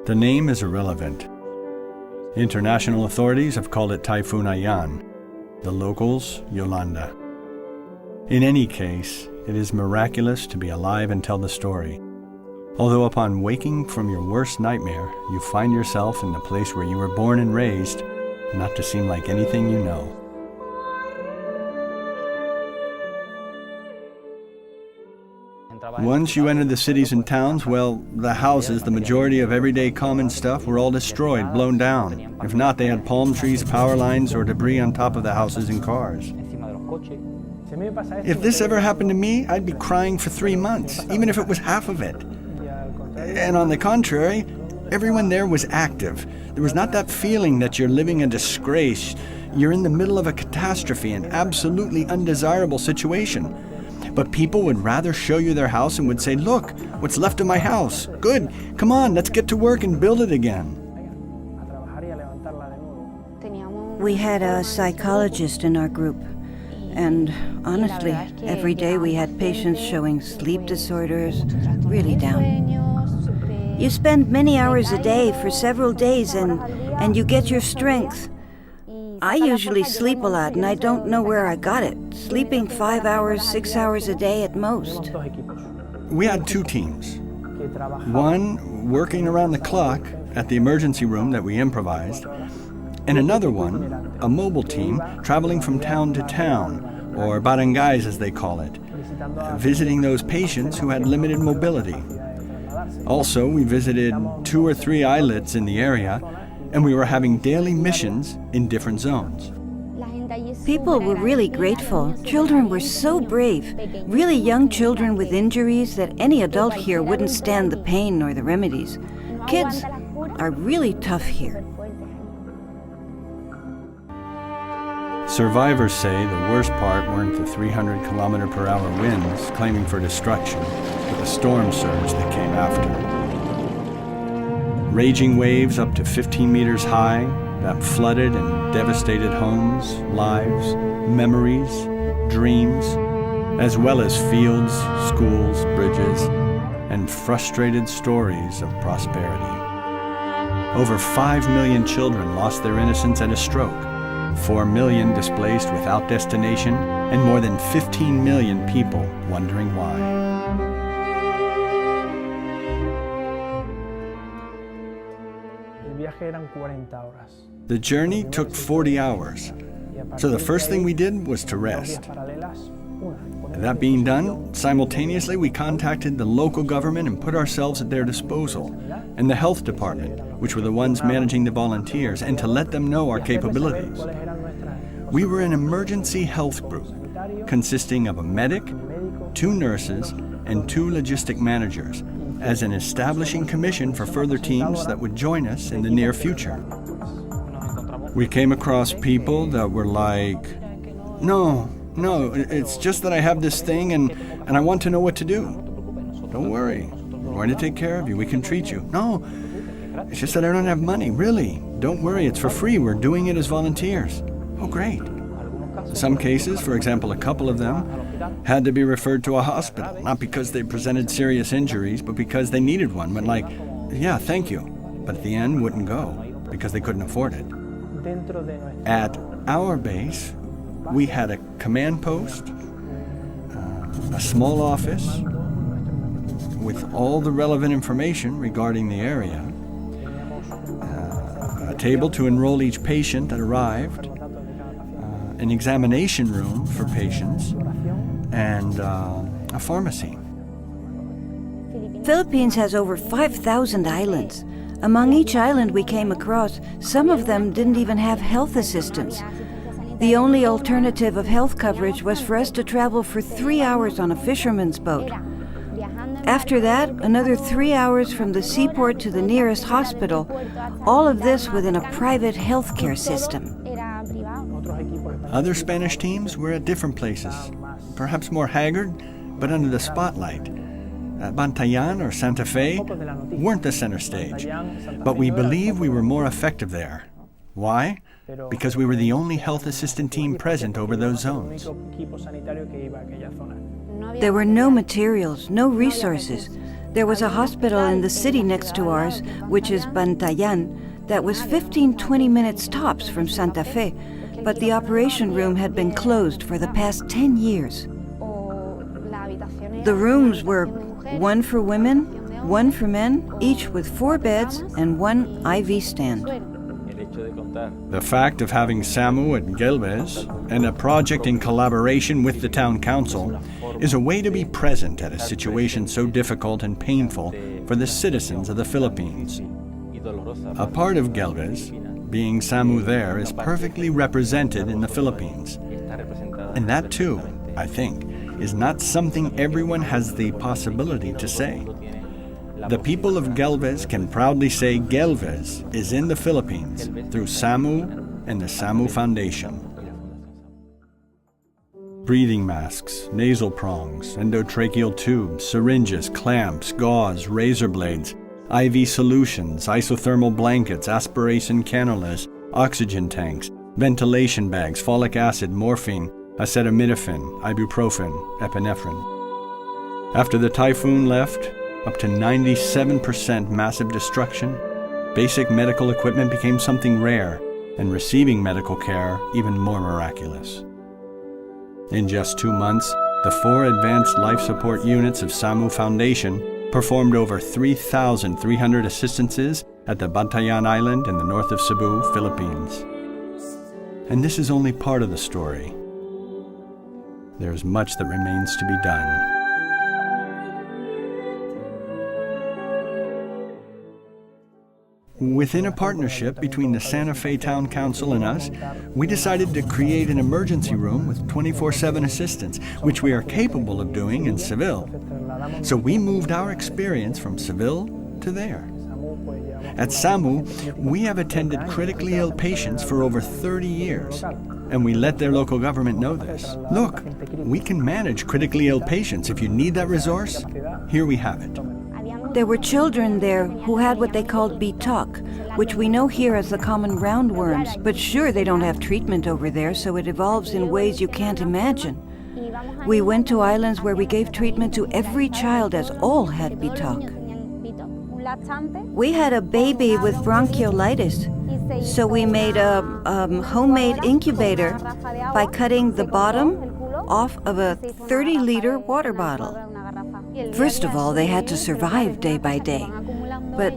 The name is irrelevant. International authorities have called it Typhoon Haiyan, the locals, Yolanda. In any case, it is miraculous to be alive and tell the story. Although upon waking from your worst nightmare, you find yourself in the place where you were born and raised, not to seem like anything you know. Once you entered the cities and towns, well, the houses, the majority of everyday common stuff, were all destroyed, blown down. If not, they had palm trees, power lines, or debris on top of the houses and cars. If this ever happened to me, I'd be crying for 3 months, even if it was half of it. And on the contrary, everyone there was active. There was not that feeling that you're living a disgrace. You're in the middle of a catastrophe, an absolutely undesirable situation. But people would rather show you their house and would say, "Look, what's left of my house. Good, come on, let's get to work and build it again." We had a psychologist in our group. And honestly, every day we had patients showing sleep disorders, really down. You spend many hours a day for several days and you get your strength. I usually sleep a lot and I don't know where I got it. Sleeping 5 hours, 6 hours a day at most. We had 2 teams. One working around the clock at the emergency room that we improvised, and another one, a mobile team, traveling from town to town, or barangays as they call it, visiting those patients who had limited mobility. Also, we visited 2 or 3 islets in the area, and we were having daily missions in different zones. People were really grateful. Children were so brave. Really young children with injuries that any adult here wouldn't stand the pain or the remedies. Kids are really tough here. Survivors say the worst part weren't the 300-kilometer-per-hour winds claiming for destruction, but the storm surge that came after. Raging waves up to 15 meters high that flooded and devastated homes, lives, memories, dreams, as well as fields, schools, bridges, and frustrated stories of prosperity. Over 5 million children lost their innocence at a stroke, 4 million displaced without destination, and more than 15 million people wondering why. The journey took 40 hours, so the first thing we did was to rest. That being done, simultaneously we contacted the local government and put ourselves at their disposal, and the health department, which were the ones managing the volunteers, and to let them know our capabilities. We were an emergency health group consisting of a medic, 2 nurses, and 2 logistic managers, as an establishing commission for further teams that would join us in the near future. We came across people that were like, no, it's just that I have this thing and I want to know what to do. Don't worry, we're going to take care of you, we can treat you. No, it's just that I don't have money, really. Don't worry, it's for free, we're doing it as volunteers. Oh, great. In some cases, for example, a couple of them had to be referred to a hospital, not because they presented serious injuries, but because they needed one. But like, yeah, thank you. But at the end, wouldn't go because they couldn't afford it. At our base, we had a command post, a small office with all the relevant information regarding the area, a table to enroll each patient that arrived, an examination room for patients, and a pharmacy. Philippines has over 5,000 islands. Among each island we came across, some of them didn't even have health assistance. The only alternative of health coverage was for us to travel for 3 hours on a fisherman's boat. After that, another 3 hours from the seaport to the nearest hospital, all of this within a private healthcare system. Other Spanish teams were at different places, perhaps more haggard, but under the spotlight. Bantayan or Santa Fe weren't the center stage, but we believe we were more effective there. Why? Because we were the only health assistant team present over those zones. There were no materials, no resources. There was a hospital in the city next to ours, which is Bantayan, that was 15-20 minutes tops from Santa Fe, but the operation room had been closed for the past 10 years. The rooms were one for women, one for men, each with 4 beds and 1 IV stand. The fact of having SAMU at Gelbez and a project in collaboration with the town council is a way to be present at a situation so difficult and painful for the citizens of the Philippines. A part of Gelbez, being SAMU there, is perfectly represented in the Philippines. And that too, I think, is not something everyone has the possibility to say. The people of Gelbez can proudly say Gelbez is in the Philippines through SAMU and the SAMU Foundation. Breathing masks, nasal prongs, endotracheal tubes, syringes, clamps, gauze, razor blades, IV solutions, isothermal blankets, aspiration cannulas, oxygen tanks, ventilation bags, folic acid, morphine, acetaminophen, ibuprofen, epinephrine. After the typhoon left, up to 97% massive destruction, basic medical equipment became something rare, and receiving medical care even more miraculous. In just 2 months, the 4 advanced life support units of SAMU Foundation performed over 3,300 assistances at the Bantayan Island in the north of Cebu, Philippines. And this is only part of the story. There's much that remains to be done. Within a partnership between the Santa Fe Town Council and us, we decided to create an emergency room with 24/7 assistance, which we are capable of doing in Seville. So we moved our experience from Seville to there. At SAMU, we have attended critically ill patients for over 30 years, and we let their local government know this. Look, we can manage critically ill patients. If you need that resource, here we have it. There were children there who had what they called bitok, which we know here as the common roundworms, but sure, they don't have treatment over there, so it evolves in ways you can't imagine. We went to islands where we gave treatment to every child, as all had bitok. We had a baby with bronchiolitis, so we made a homemade incubator by cutting the bottom off of a 30-liter water bottle. First of all, they had to survive day by day, but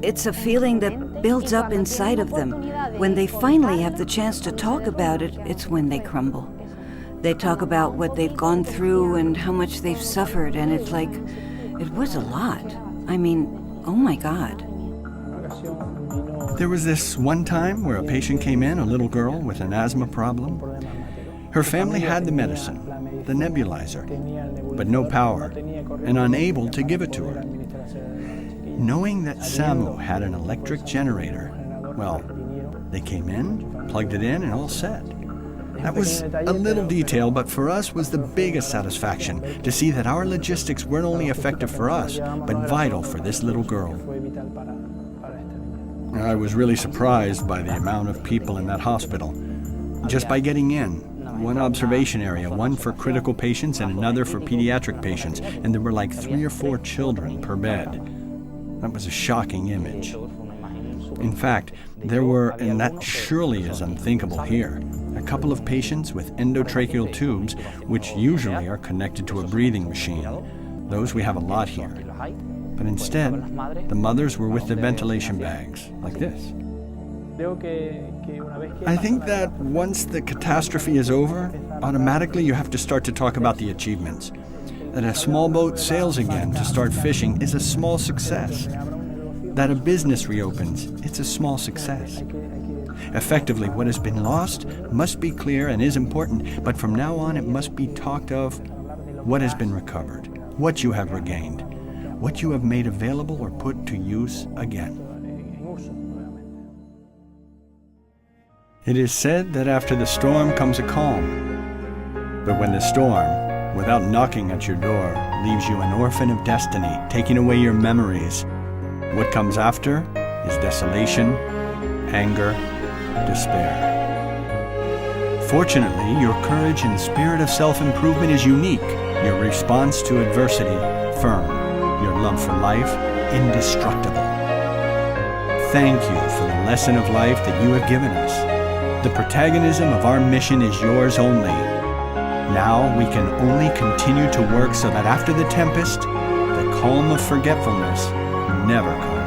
it's a feeling that builds up inside of them. When they finally have the chance to talk about it, it's when they crumble. They talk about what they've gone through and how much they've suffered, and it's like, it was a lot. I mean, oh my God. There was this one time where a patient came in, a little girl with an asthma problem. Her family had the medicine, the nebulizer, but no power, and unable to give it to her. Knowing that SAMU had an electric generator, well, they came in, plugged it in, and all set. That was a little detail, but for us was the biggest satisfaction to see that our logistics weren't only effective for us, but vital for this little girl. I was really surprised by the amount of people in that hospital. Just by getting in, one observation area, one for critical patients and another for pediatric patients, and there were like 3 or 4 children per bed. That was a shocking image. In fact, there were, and that surely is unthinkable here, a couple of patients with endotracheal tubes, which usually are connected to a breathing machine. Those we have a lot here. But instead, the mothers were with the ventilation bags, like this. I think that once the catastrophe is over, automatically you have to start to talk about the achievements. That a small boat sails again to start fishing is a small success. That a business reopens, it's a small success. Effectively, what has been lost must be clear and is important, but from now on it must be talked of what has been recovered, what you have regained, what you have made available or put to use again. It is said that after the storm comes a calm. But when the storm, without knocking at your door, leaves you an orphan of destiny, taking away your memories, what comes after is desolation, anger, despair. Fortunately, your courage and spirit of self-improvement is unique, your response to adversity firm. your love for life indestructible. Thank you for the lesson of life that you have given us. The protagonism of our mission is yours only. Now we can only continue to work so that after the tempest, the calm of forgetfulness never comes.